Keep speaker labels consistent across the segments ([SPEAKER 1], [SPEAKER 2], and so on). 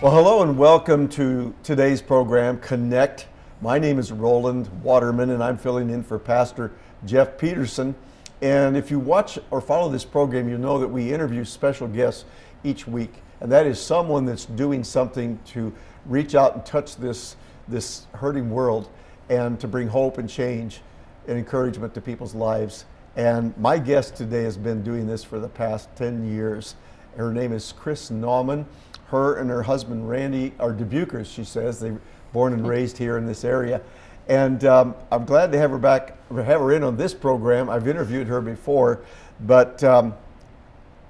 [SPEAKER 1] Well, hello and welcome to today's program, Connect. My name is Roland Waterman and I'm filling in for Pastor Jeff Peterson. And if you watch or follow this program, you know that we interview special guests each week. And that is someone that's doing something to reach out and touch this hurting world and to bring hope and change and encouragement to people's lives. And my guest today has been doing this for the past 10 years. Her name is Kris Nauman. Her and her husband Randy are Dubukers, she says. They were born and raised here in this area. And I'm glad to have her in on this program. I've interviewed her before, but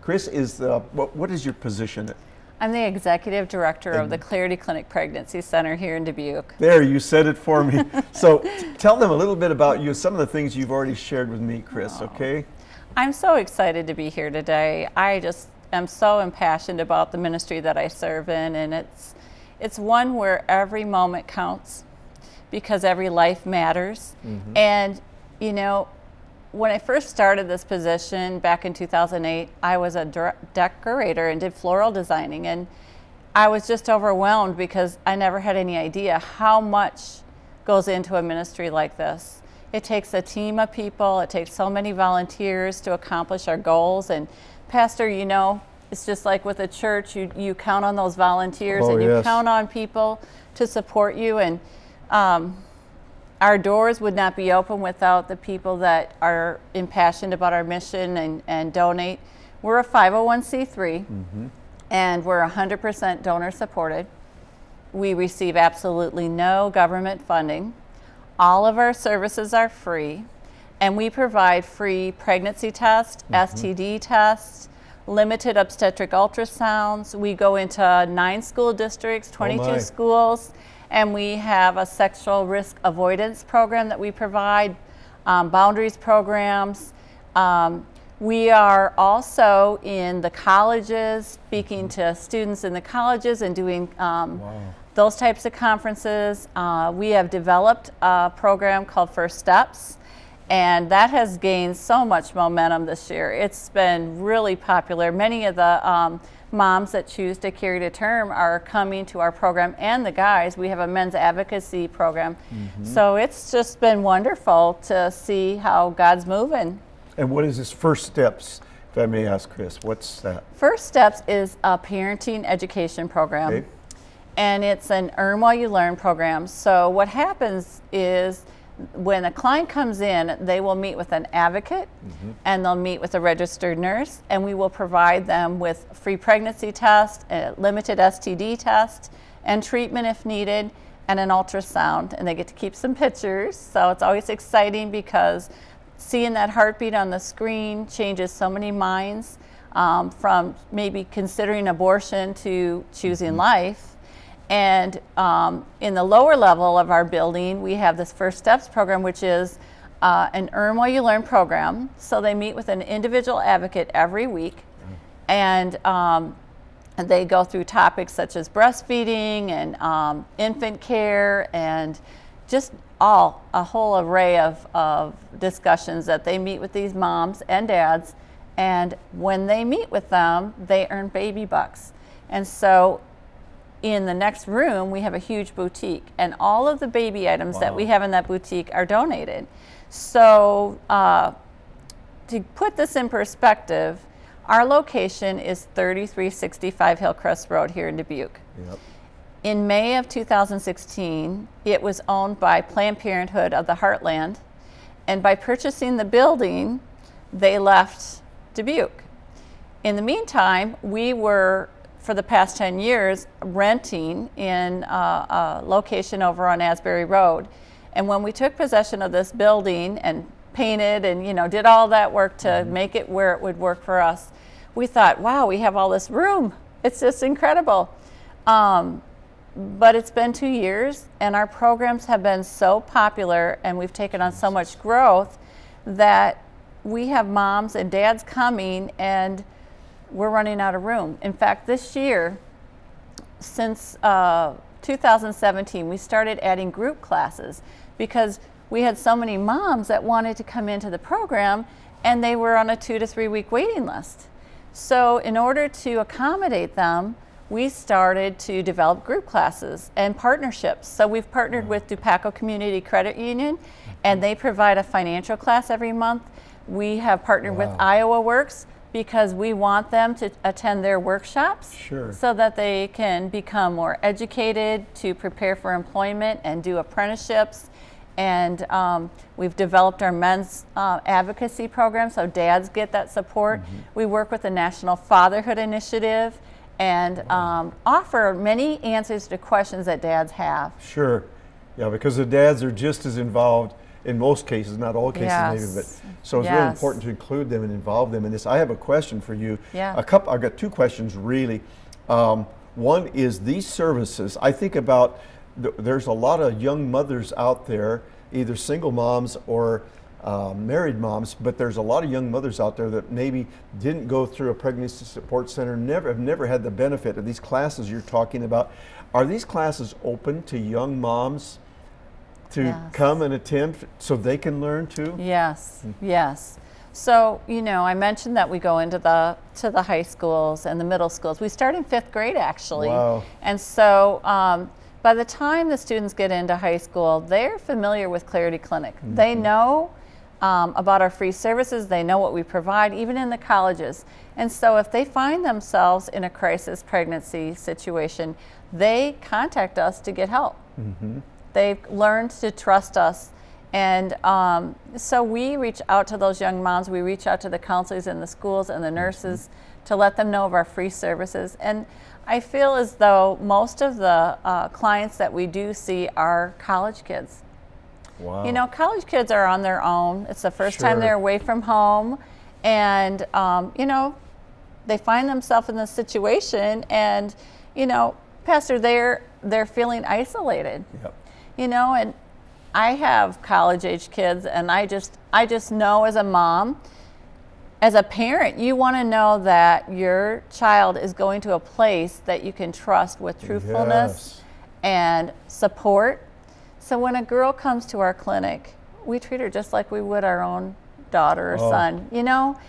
[SPEAKER 1] Kris is what is your position?
[SPEAKER 2] I'm the executive director of the Clarity Clinic Pregnancy Center here in Dubuque.
[SPEAKER 1] There, you said it for me. So tell them a little bit about you, some of the things you've already shared with me, Kris, okay?
[SPEAKER 2] I'm so excited to be here today. I'm so impassioned about the ministry that I serve in, and it's one where every moment counts because every life matters. Mm-hmm. And you know, when I first started this position back in 2008, I was a decorator and did floral designing, and I was just overwhelmed because I never had any idea how much goes into a ministry like this. It takes a team of people, it takes so many volunteers to accomplish our goals. And Pastor, you know, it's just like with a church, you count on those volunteers and you count on people to support you. And our doors would not be open without the people that are impassioned about our mission and donate. We're a 501c3 and we're 100% donor supported. We receive absolutely no government funding. All of our services are free, and we provide free pregnancy tests, STD tests, limited obstetric ultrasounds. We go into 9 school districts, 22 schools, and we have a sexual risk avoidance program that we provide, boundaries programs. We are also in the colleges, speaking to students in the colleges and doing those types of conferences. We have developed a program called First Steps, and that has gained so much momentum this year. It's been really popular. Many of the moms that choose to carry to term are coming to our program, and the guys. We have a men's advocacy program. So it's just been wonderful to see how God's moving.
[SPEAKER 1] And what is this First Steps, if I may ask, Kris? What's that?
[SPEAKER 2] First Steps is a parenting education program. Okay. And it's an earn while you learn program. So what happens is when a client comes in, they will meet with an advocate and they'll meet with a registered nurse, and we will provide them with free pregnancy test, a limited STD test, and treatment if needed, and an ultrasound. And they get to keep some pictures. So it's always exciting because seeing that heartbeat on the screen changes so many minds, from maybe considering abortion to choosing life. And in the lower level of our building, we have this First Steps program, which is an Earn While You Learn program. So they meet with an individual advocate every week, and they go through topics such as breastfeeding and infant care and just a whole array of discussions that they meet with these moms and dads. And when they meet with them, they earn baby bucks. And so in the next room, we have a huge boutique, and all of the baby items that we have in that boutique are donated. So to put this in perspective, our location is 3365 Hillcrest Road here in Dubuque. Yep. In May of 2016, it was owned by Planned Parenthood of the Heartland, and by purchasing the building, they left Dubuque. In the meantime, we were, for the past 10 years, renting in a location over on Asbury Road. And when we took possession of this building and painted and did all that work to make it where it would work for us, we thought, wow, we have all this room. It's just incredible. But it's been 2 years, and our programs have been so popular, and we've taken on so much growth that we have moms and dads coming, and we're running out of room. In fact, this year, since 2017, we started adding group classes because we had so many moms that wanted to come into the program, and they were on a 2 to 3 week waiting list. So in order to accommodate them, we started to develop group classes and partnerships. So we've partnered with DuPaco Community Credit Union, and they provide a financial class every month. We have partnered with Iowa Works because we want them to attend their workshops so that they can become more educated to prepare for employment and do apprenticeships. And we've developed our men's advocacy program, so dads get that support. We work with the National Fatherhood Initiative and offer many answers to questions that dads have.
[SPEAKER 1] Sure. Yeah, because the dads are just as involved in most cases, not all cases maybe, but so it's really important to include them and involve them in this. I have a question for you. I've got two questions really. One is these services, I think about, there's a lot of young mothers out there, either single moms or married moms, but there's a lot of young mothers out there that maybe didn't go through a pregnancy support center, have never had the benefit of these classes you're talking about. Are these classes open to young moms to come and attend so they can learn too?
[SPEAKER 2] Yes, yes. So, you know, I mentioned that we go into the high schools and the middle schools. We start in 5th grade actually. And so by the time the students get into high school, they're familiar with Clarity Clinic. They know about our free services, they know what we provide, even in the colleges. And so if they find themselves in a crisis pregnancy situation, they contact us to get help. They've learned to trust us. And so we reach out to those young moms, we reach out to the counselors in the schools and the nurses to let them know of our free services. And I feel as though most of the clients that we do see are college kids. You know, college kids are on their own. It's the first time they're away from home. And, you know, they find themselves in this situation and, you know, Pastor, they're feeling isolated. You know, and I have college-age kids, and I just know as a mom, as a parent, you want to know that your child is going to a place that you can trust with truthfulness and support. So when a girl comes to our clinic, we treat her just like we would our own daughter or son. You know,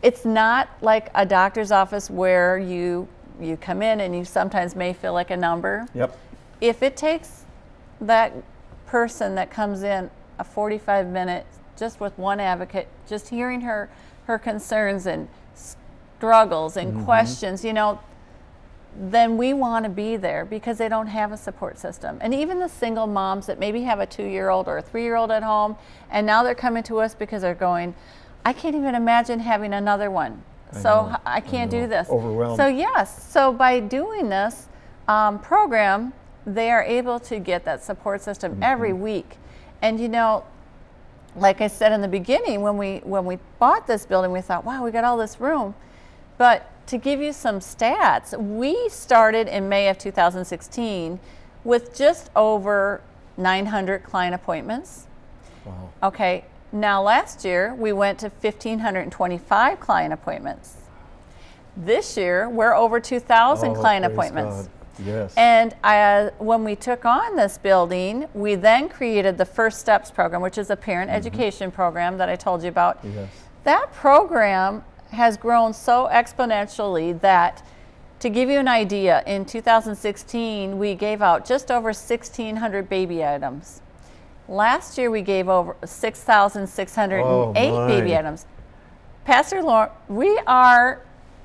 [SPEAKER 2] it's not like a doctor's office where you come in and you sometimes may feel like a number. If it takes that person that comes in a 45 minutes just with one advocate, just hearing her concerns and struggles and questions, you know, then we want to be there because they don't have a support system. And even the single moms that maybe have a 2-year-old or a 3-year-old at home, and now they're coming to us because they're going, I can't even imagine having another one. So I can't do this.
[SPEAKER 1] Overwhelmed.
[SPEAKER 2] So yes, so by doing this program, they are able to get that support system every week. And you know, like I said in the beginning, when we bought this building, we thought, wow, we got all this room. But to give you some stats, we started in May of 2016 with just over 900 client appointments. Okay, now last year we went to 1,525 client appointments. This year we're over 2,000 client appointments. And when we took on this building, we then created the First Steps program, which is a parent education program that I told you about. That program has grown so exponentially that, to give you an idea, in 2016 we gave out just over 1,600 baby items. Last year we gave over 6,608 baby items. Pastor Lauren, we are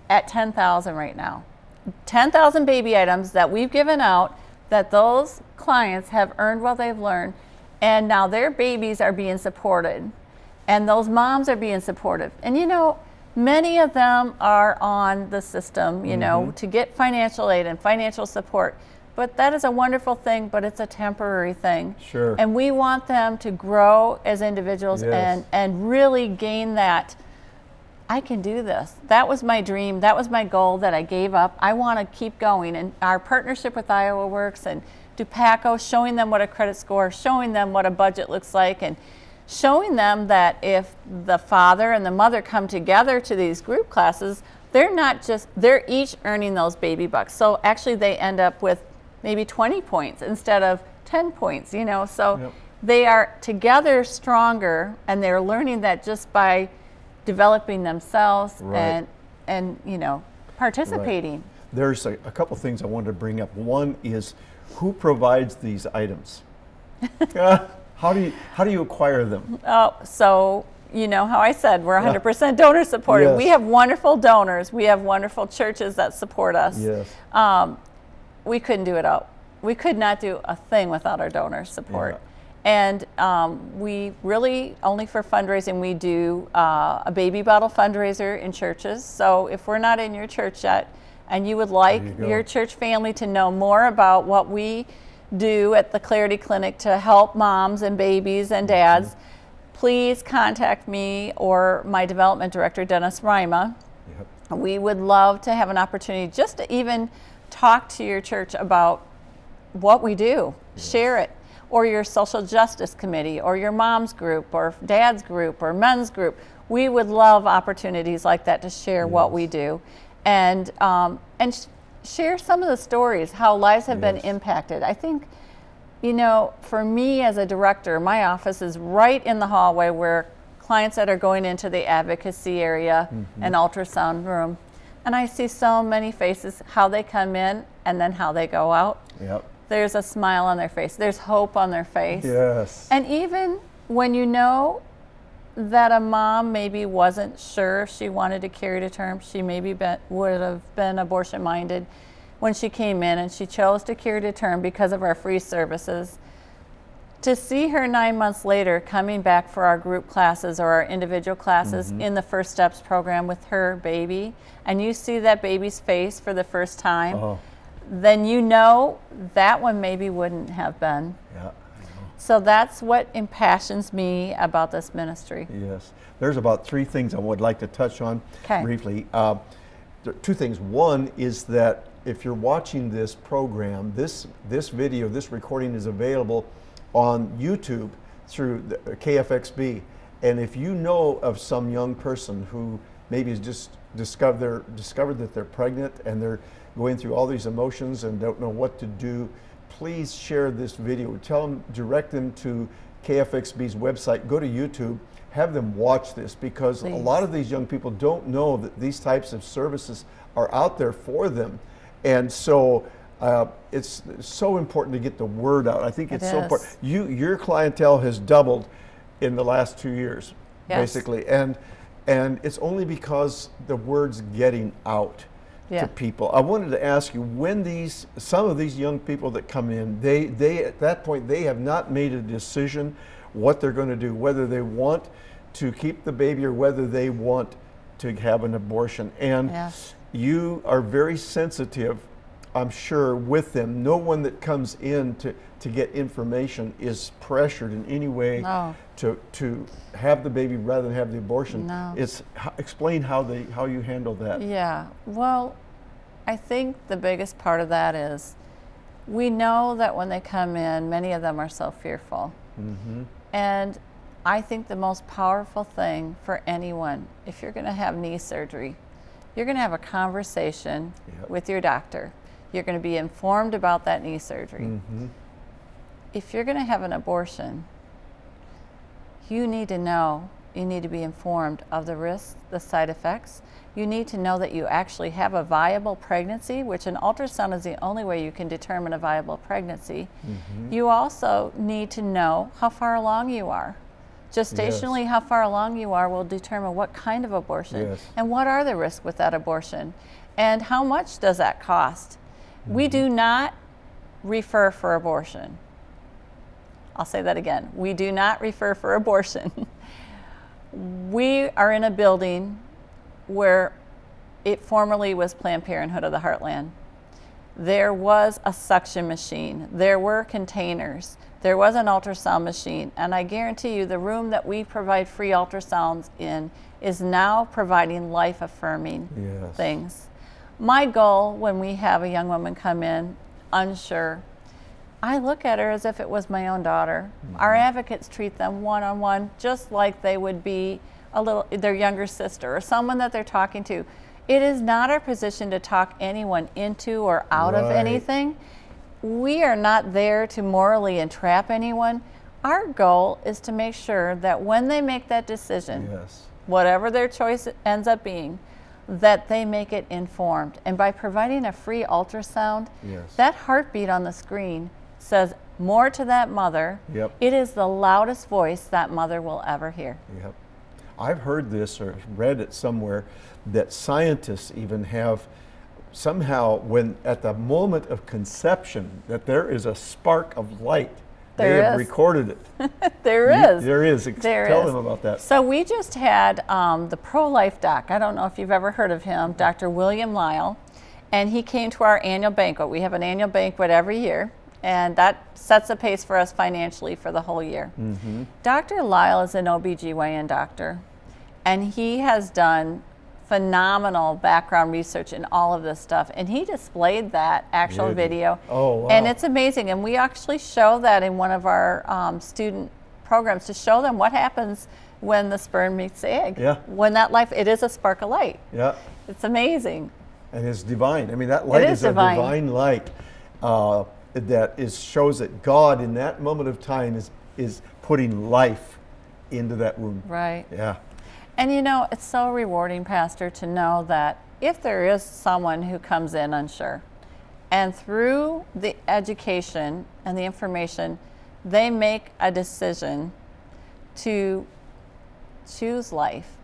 [SPEAKER 2] at 10,000 right now. 10,000 baby items that we've given out that those clients have earned while they've learned, and now their babies are being supported and those moms are being supported. And you know, many of them are on the system, you know, to get financial aid and financial support, but that is a wonderful thing, but it's a temporary thing. And we want them to grow as individuals and really gain that, I can do this. That was my dream. That was my goal that I gave up. I want to keep going. And our partnership with Iowa Works and DuPaco, showing them what a credit score, showing them what a budget looks like, and showing them that if the father and the mother come together to these group classes, they're each earning those baby bucks. So actually they end up with maybe 20 points instead of 10 points, you know. So they are together stronger, and they're learning that just by developing themselves and you know, participating.
[SPEAKER 1] there's a couple things I wanted to bring up. One is, who provides these items? How do you acquire them?
[SPEAKER 2] Oh, so you know how I said we're 100% donor supported.
[SPEAKER 1] Yes.
[SPEAKER 2] We have wonderful donors. We have wonderful churches that support us.
[SPEAKER 1] Yes.
[SPEAKER 2] We couldn't do it out. We could not do a thing without our donor support.
[SPEAKER 1] Yeah.
[SPEAKER 2] And we really, only for fundraising, we do a baby bottle fundraiser in churches. So if we're not in your church yet and you would like your church family to know more about what we do at the Clarity Clinic to help moms and babies and dads, please contact me or my development director, Dennis Rima. Yep. We would love to have an opportunity just to even talk to your church about what we do. Yes. Share it. Or your social justice committee, or your mom's group, or dad's group, or men's group. We would love opportunities like that to share what we do, and share some of the stories, how lives have been impacted. I think, you know, for me as a director, my office is right in the hallway where clients that are going into the advocacy area and ultrasound room, and I see so many faces, how they come in and then how they go out.
[SPEAKER 1] Yep.
[SPEAKER 2] There's a smile on their face. There's hope on their face.
[SPEAKER 1] Yes.
[SPEAKER 2] And even when you know that a mom maybe wasn't sure if she wanted to carry to term, she maybe would have been abortion minded when she came in and she chose to carry to term because of our free services. To see her 9 months later coming back for our group classes or our individual classes in the First Steps program with her baby, and you see that baby's face for the first time, then you know that one maybe wouldn't have been.
[SPEAKER 1] Yeah, I know.
[SPEAKER 2] So that's what impassions me about this ministry.
[SPEAKER 1] Yes. There's about 3 things I would like to touch on briefly. Two things. One is that if you're watching this program, this video, this recording is available on YouTube through the KFXB. And if you know of some young person who maybe has just discovered that they're pregnant and they're going through all these emotions and don't know what to do, please share this video. Tell them, direct them to KFXB's website, go to YouTube, have them watch this, because a lot of these young people don't know that these types of services are out there for them. And so it's so important to get the word out. I think it's so important. Your clientele has doubled in the last 2 years, basically. And it's only because the word's getting out to people. I wanted to ask you, when some of these young people that come in, they at that point, they have not made a decision what they're going to do, whether they want to keep the baby or whether they want to have an abortion. And you are very sensitive, I'm sure, with them. No one that comes in to get information is pressured in any way to have the baby rather than have the abortion. No. Explain how you handle that.
[SPEAKER 2] Yeah, well, I think the biggest part of that is we know that when they come in, many of them are so fearful. And I think the most powerful thing for anyone, if you're going to have knee surgery, you're going to have a conversation with your doctor. You're going to be informed about that knee surgery. If you're going to have an abortion, you need to know, you need to be informed of the risks, the side effects. You need to know that you actually have a viable pregnancy, which an ultrasound is the only way you can determine a viable pregnancy. You also need to know how far along you are. Gestationally, how far along you are will determine what kind of abortion and what are the risks with that abortion and how much does that cost. We do not refer for abortion. I'll say that again. We do not refer for abortion. We are in a building where it formerly was Planned Parenthood of the Heartland. There was a suction machine. There were containers. There was an ultrasound machine. And I guarantee you the room that we provide free ultrasounds in is now providing life-affirming things. My goal when we have a young woman come in unsure, I look at her as if it was my own daughter. Our advocates treat them one-on-one just like they would be their younger sister or someone that they're talking to. It is not our position to talk anyone into or out of anything. We are not there to morally entrap anyone. Our goal is to make sure that when they make that decision, whatever their choice ends up being, that they make it informed. And by providing a free ultrasound,
[SPEAKER 1] Yes.
[SPEAKER 2] that heartbeat on the screen says more to that mother.
[SPEAKER 1] Yep.
[SPEAKER 2] It is the loudest voice that mother will ever hear.
[SPEAKER 1] Yep. I've heard this or read it somewhere that scientists even have somehow, when at the moment of conception, that there is a spark of light. They have recorded it.
[SPEAKER 2] There is.
[SPEAKER 1] There is.
[SPEAKER 2] There
[SPEAKER 1] Tell
[SPEAKER 2] is.
[SPEAKER 1] them about that.
[SPEAKER 2] So we just had the pro-life doc. I don't know if you've ever heard of him, Dr. William Lyle, and he came to our annual banquet. We have an annual banquet every year, and that sets the pace for us financially for the whole year.
[SPEAKER 1] Mm-hmm.
[SPEAKER 2] Dr. Lyle is an OBGYN doctor, and he has done phenomenal background research in all of this stuff, and he displayed that actual video.
[SPEAKER 1] Oh, wow.
[SPEAKER 2] And it's amazing, and we actually show that in one of our student programs to show them what happens when the sperm meets the egg.
[SPEAKER 1] Yeah.
[SPEAKER 2] When that life, it is a spark of light.
[SPEAKER 1] Yeah.
[SPEAKER 2] It's amazing.
[SPEAKER 1] And it's divine. I mean, that light is a divine light that shows that God in that moment of time is putting life into that womb.
[SPEAKER 2] Right.
[SPEAKER 1] Yeah.
[SPEAKER 2] And you know, it's so rewarding, Pastor, to know that if there is someone who comes in unsure, and through the education and the information, they make a decision to choose life.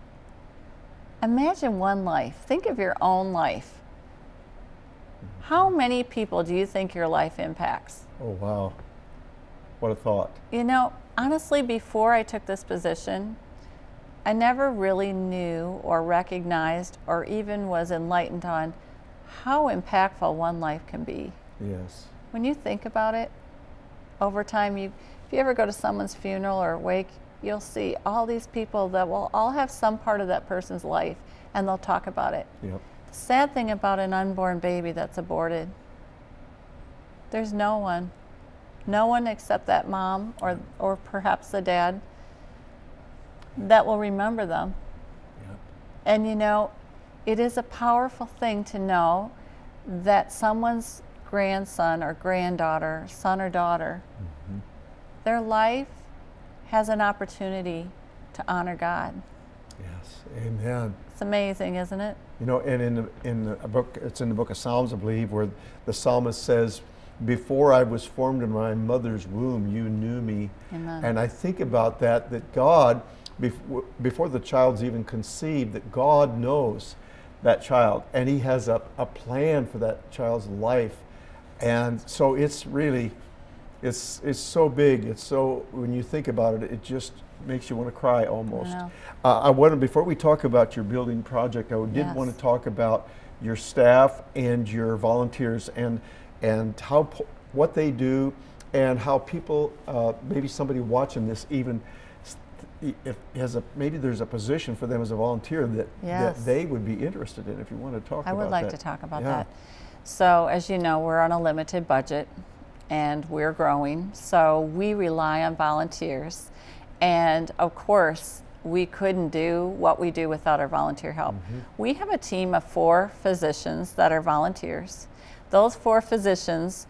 [SPEAKER 2] Imagine one life. Think of your own life. How many people do you think your life impacts?
[SPEAKER 1] Oh, wow. What a thought.
[SPEAKER 2] You know, honestly, before I took this position, I never really knew or recognized or even was enlightened on how impactful one life can be.
[SPEAKER 1] Yes.
[SPEAKER 2] When you think about it, over time, if you ever go to someone's funeral or wake, you'll see all these people that will all have some part of that person's life, and they'll talk about it.
[SPEAKER 1] Yep.
[SPEAKER 2] The sad thing about an unborn baby that's aborted, there's no one except that mom or perhaps the dad that will remember them.
[SPEAKER 1] Yep.
[SPEAKER 2] And you know, it is a powerful thing to know that someone's grandson or granddaughter, son or daughter,
[SPEAKER 1] Mm-hmm.
[SPEAKER 2] their life has an opportunity to honor God.
[SPEAKER 1] Yes. Amen.
[SPEAKER 2] It's amazing, isn't it?
[SPEAKER 1] You know, and in a book, it's in the book of Psalms, I believe, where the psalmist says, "Before I was formed in my mother's womb, you knew me."
[SPEAKER 2] Amen.
[SPEAKER 1] And I think about that God, before the child's even conceived, that God knows that child, and He has a plan for that child's life. And so it's really, it's so big. It's so, when you think about it, it just makes you want to cry almost. I wanted, before we talk about your building project, I did want to talk about your staff and your volunteers and how what they do, and how people, maybe somebody watching this even, maybe there's a position for them as a volunteer that they would be interested in. If you want to talk about that.
[SPEAKER 2] I would like to talk about that. So as you know, we're on a limited budget and we're growing, so we rely on volunteers. And of course, we couldn't do what we do without our volunteer help. Mm-hmm. We have a team of 4 physicians that are volunteers. Those 4 physicians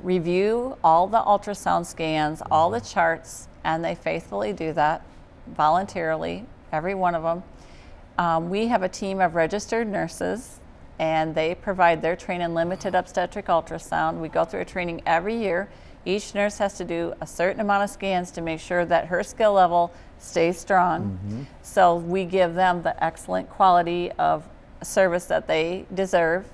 [SPEAKER 2] review all the ultrasound scans, all the charts, and they faithfully do that voluntarily, every one of them. We have a team of registered nurses, and they provide their training in limited obstetric ultrasound. We go through a training every year. Each nurse has to do a certain amount of scans to make sure that her skill level stays strong. Mm-hmm. So we give them the excellent quality of service that they deserve.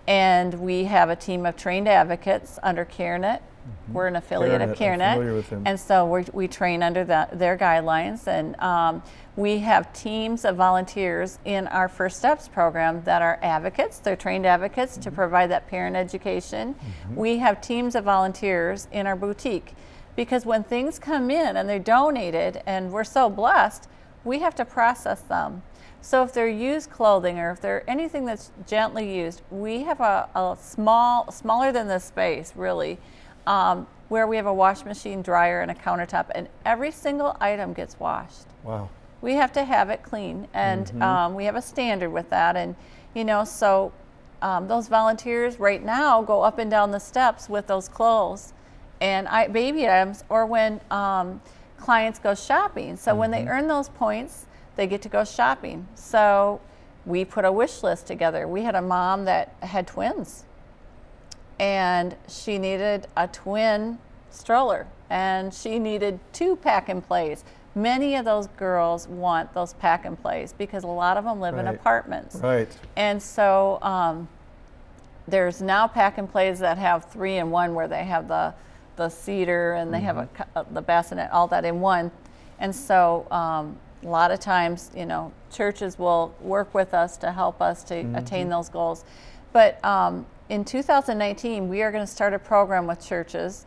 [SPEAKER 2] And we have a team of trained advocates under CareNet. Mm-hmm. We're an affiliate of CareNet. And so we train under their guidelines. And we have teams of volunteers in our First Steps program that are advocates. They're trained advocates to provide that parent education. Mm-hmm. We have teams of volunteers in our boutique, because when things come in and they're donated and we're so blessed, we have to process them. So if they're used clothing or if they're anything that's gently used, we have a smaller than this space really, where we have a wash machine, dryer, and a countertop, and every single item gets washed.
[SPEAKER 1] Wow.
[SPEAKER 2] We have to have it clean, and we have a standard with that. And you know, so those volunteers right now go up and down the steps with those clothes and baby items, or when clients go shopping. So when they earn those points, they get to go shopping. So we put a wish list together. We had a mom that had twins, and she needed a twin stroller, and she needed 2 pack and plays. Many of those girls want those pack and plays because a lot of them live in apartments.
[SPEAKER 1] Right.
[SPEAKER 2] And so there's now pack and plays that have 3-in-1, where they have the cedar and they have the bassinet, all that in one. And so a lot of times, you know, churches will work with us to help us to attain those goals. But in 2019, we are going to start a program with churches.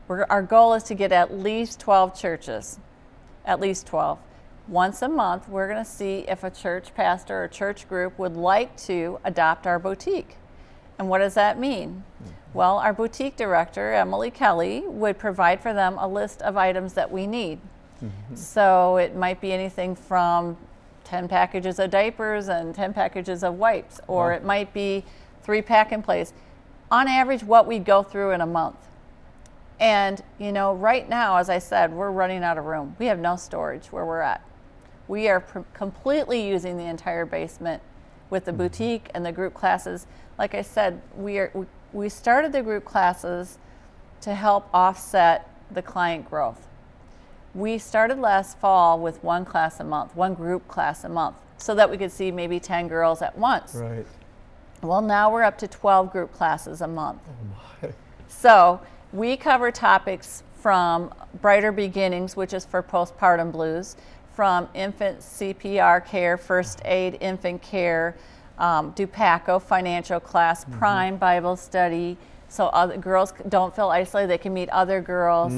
[SPEAKER 2] Our goal is to get at least 12 churches, at least 12. Once a month, we're going to see if a church pastor or church group would like to adopt our boutique. And what does that mean? Well, our boutique director, Emily Kelly, would provide for them a list of items that we need. So it might be anything from 10 packages of diapers and 10 packages of wipes, or it might be 3 pack and plays. On average, what we go through in a month. And, you know, right now, as I said, we're running out of room. We have no storage where we're at. We are completely using the entire basement with the boutique and the group classes. Like I said, we started the group classes to help offset the client growth. We started last fall with 1 class a month, 1 group class a month, so that we could see maybe 10 girls at once.
[SPEAKER 1] Right.
[SPEAKER 2] Well, now we're up to 12 group classes a month.
[SPEAKER 1] Oh my.
[SPEAKER 2] So we cover topics from Brighter Beginnings, which is for postpartum blues, from infant CPR care, first aid, infant care, DUPACO, financial class, Prime Bible study, so other girls don't feel isolated, they can meet other girls,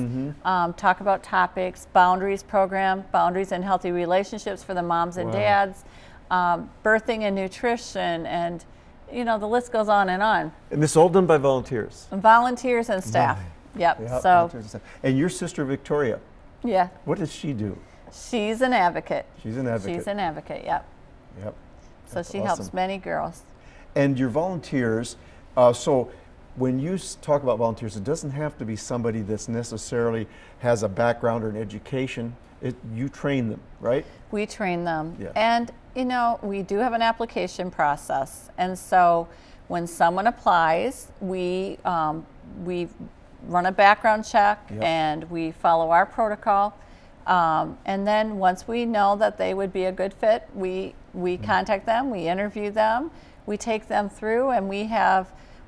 [SPEAKER 2] talk about topics, boundaries program, boundaries and healthy relationships for the moms and dads, birthing and nutrition, and you know, the list goes on and on.
[SPEAKER 1] And this is all done by volunteers?
[SPEAKER 2] Volunteers and staff. Yep. So.
[SPEAKER 1] And your sister Victoria?
[SPEAKER 2] Yeah.
[SPEAKER 1] What does she do?
[SPEAKER 2] She's an advocate.
[SPEAKER 1] She's an advocate.
[SPEAKER 2] She's an advocate. Yep.
[SPEAKER 1] Yep.
[SPEAKER 2] So she helps many girls.
[SPEAKER 1] And your volunteers, so when you talk about volunteers, it doesn't have to be somebody that's necessarily has a background or an education. You train them, right? We
[SPEAKER 2] train them. Yeah. And, you know, we do have an application process. And so when someone applies, we run a background check and we follow our protocol. And then once we know that they would be a good fit, we contact them, we interview them, we take them through, and we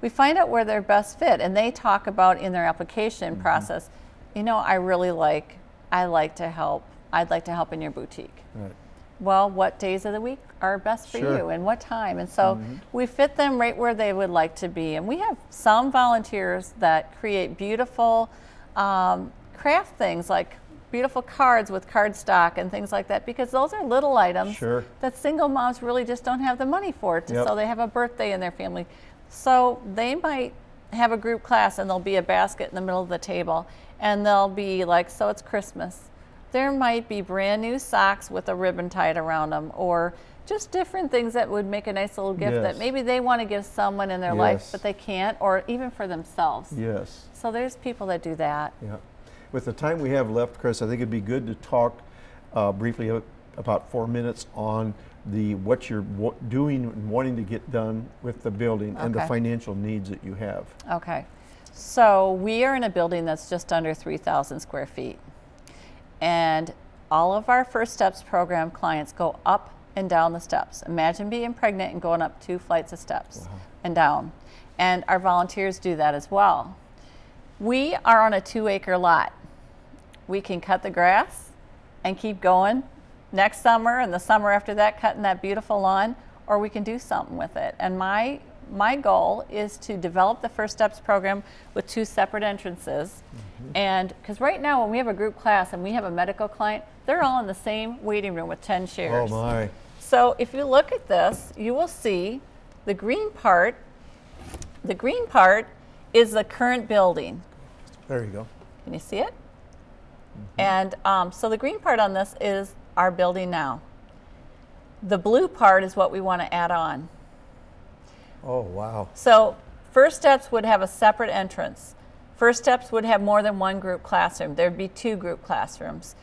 [SPEAKER 2] find out where they're best fit. And they talk about in their application process, you know, I like to help. I'd like to help in your boutique. Right. Well, what days of the week are best for you and what time? And so we fit them right where they would like to be. And we have some volunteers that create beautiful craft things, like beautiful cards with cardstock and things like that, because those are little items that single moms really just don't have the money for. So they have a birthday in their family. So they might have a group class and there'll be a basket in the middle of the table and they'll be like, so it's Christmas. There might be brand new socks with a ribbon tied around them, or just different things that would make a nice little gift that maybe they want to give someone in their life, but they can't, or even for themselves.
[SPEAKER 1] Yes.
[SPEAKER 2] So there's people that do that.
[SPEAKER 1] Yeah. With the time we have left, Kris, I think it'd be good to talk briefly about 4 minutes on what you're doing and wanting to get done with the building and the financial needs that you have. Okay.
[SPEAKER 2] So we are in a building that's just under 3,000 square feet. And all of our First Steps program clients go up and down the steps. Imagine being pregnant and going up 2 flights of steps and down. And our volunteers do that as well. We are on a 2-acre lot. We can cut the grass and keep going next summer and the summer after that, cutting that beautiful lawn, or we can do something with it. And my goal is to develop the First Steps program with 2 separate entrances. And because right now when we have a group class and we have a medical client, they're all in the same waiting room with 10 chairs.
[SPEAKER 1] Oh my.
[SPEAKER 2] So if you look at this, you will see the green part. The green part is the current building.
[SPEAKER 1] There you go.
[SPEAKER 2] Can you see it? And so the green part on this is our building now. The blue part is what we want to add on.
[SPEAKER 1] Oh, wow.
[SPEAKER 2] So First Steps would have a separate entrance. First Steps would have more than 1 group classroom. There'd be 2 group classrooms.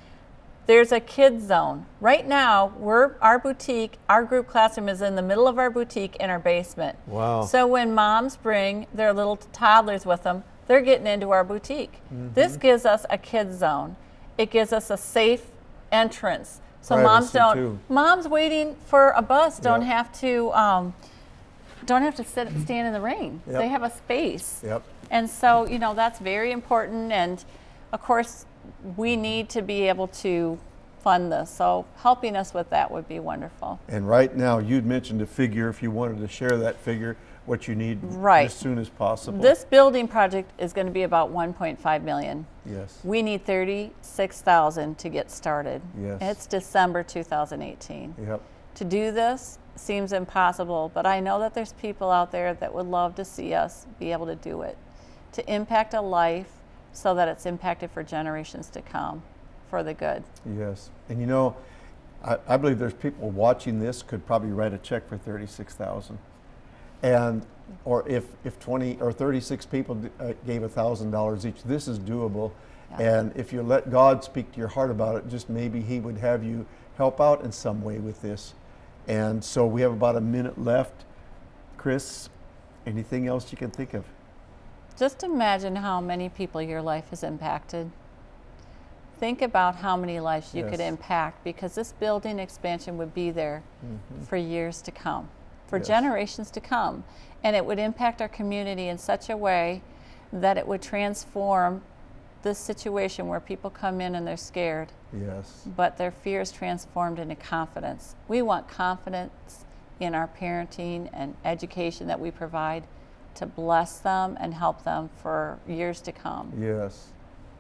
[SPEAKER 2] There's a kids zone. Right now, our boutique, our group classroom is in the middle of our boutique in our basement.
[SPEAKER 1] Wow.
[SPEAKER 2] So when moms bring their little toddlers with them, they're getting into our boutique. This gives us a kids zone. It gives us a safe entrance. So moms waiting for a bus don't have to stand in the rain.
[SPEAKER 1] Yep.
[SPEAKER 2] They have a space.
[SPEAKER 1] Yep.
[SPEAKER 2] And so, you know, that's very important. And of course, we need to be able to fund this. So helping us with that would be wonderful.
[SPEAKER 1] And right now, you'd mentioned a figure, if you wanted to share that figure, what you need as soon as possible.
[SPEAKER 2] This building project is going to be about $1.5 million.
[SPEAKER 1] Yes.
[SPEAKER 2] We need $36,000 to get started.
[SPEAKER 1] Yes.
[SPEAKER 2] It's December 2018.
[SPEAKER 1] Yep.
[SPEAKER 2] To do this seems impossible, but I know that there's people out there that would love to see us be able to do it, to impact a life so that it's impacted for generations to come for the good.
[SPEAKER 1] Yes. And you know, I believe there's people watching this could probably write a check for $36,000. And or if 20 or 36 people gave $1,000 each, this is doable. Yeah. And if you let God speak to your heart about it, just maybe He would have you help out in some way with this. And so we have about a minute left. Kris, anything else you can think of?
[SPEAKER 2] Just imagine how many people your life has impacted. Think about how many lives you could impact, because this building expansion would be there for years to come, for generations to come. And it would impact our community in such a way that it would transform this situation where people come in and they're scared.
[SPEAKER 1] Yes.
[SPEAKER 2] But their fear is transformed into confidence. We want confidence in our parenting and education that we provide to bless them and help them for years to come.
[SPEAKER 1] Yes.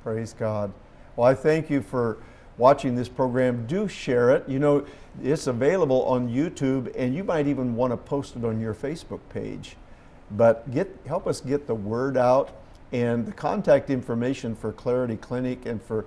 [SPEAKER 1] Praise God. Well, I thank you for watching this program. Do share it. You know, it's available on YouTube, and you might even want to post it on your Facebook page. But help us get the word out, and the contact information for Clarity Clinic and for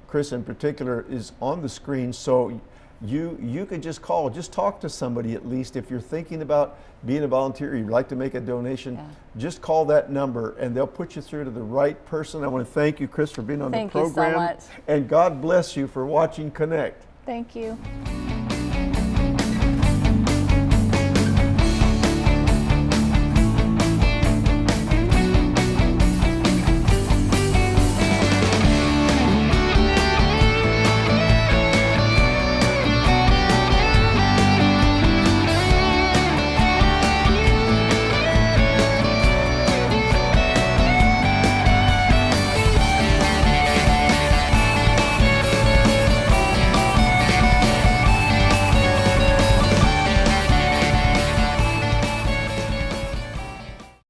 [SPEAKER 1] Kris in particular is on the screen, so you could just call, just talk to somebody at least. If you're thinking about being a volunteer, you'd like to make a donation, just call that number and they'll put you through to the right person. I want to thank you, Kris, for being on the program.
[SPEAKER 2] Thank you so much.
[SPEAKER 1] And God bless you for watching Connect.
[SPEAKER 2] Thank you.